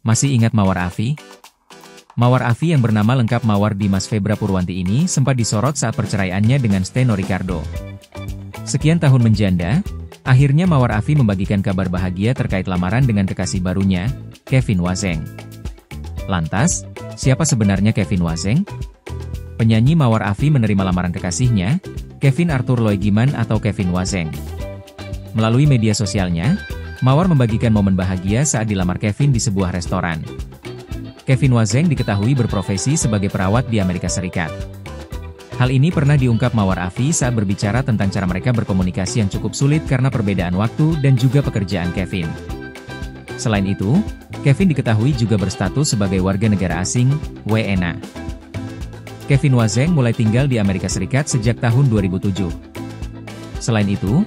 Masih ingat Mawar Afi? Mawar Afi yang bernama lengkap Mawar Dimas Febra Purwanti ini sempat disorot saat perceraiannya dengan Steno Ricardo. Sekian tahun menjanda, akhirnya Mawar Afi membagikan kabar bahagia terkait lamaran dengan kekasih barunya, Kevin Wazeng. Lantas, siapa sebenarnya Kevin Wazeng? Penyanyi Mawar Afi menerima lamaran kekasihnya, Kevin Arthur Loegiman atau Kevin Wazeng. Melalui media sosialnya, Mawar membagikan momen bahagia saat dilamar Kevin di sebuah restoran. Kevin Wazeng diketahui berprofesi sebagai perawat di Amerika Serikat. Hal ini pernah diungkap Mawar Afi saat berbicara tentang cara mereka berkomunikasi yang cukup sulit karena perbedaan waktu dan juga pekerjaan Kevin. Selain itu, Kevin diketahui juga berstatus sebagai warga negara asing, WNA. Kevin Wazeng mulai tinggal di Amerika Serikat sejak tahun 2007. Selain itu,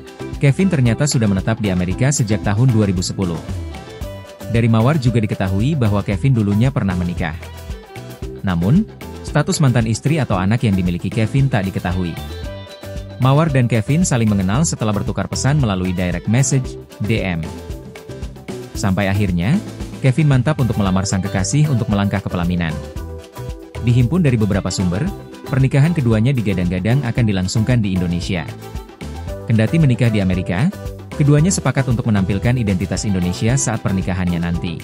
Kevin ternyata sudah menetap di Amerika sejak tahun 2010. Dari Mawar juga diketahui bahwa Kevin dulunya pernah menikah. Namun, status mantan istri atau anak yang dimiliki Kevin tak diketahui. Mawar dan Kevin saling mengenal setelah bertukar pesan melalui direct message, DM. Sampai akhirnya, Kevin mantap untuk melamar sang kekasih untuk melangkah ke pelaminan. Dihimpun dari beberapa sumber, pernikahan keduanya digadang-gadang akan dilangsungkan di Indonesia. Kendati menikah di Amerika, keduanya sepakat untuk menampilkan identitas Indonesia saat pernikahannya nanti.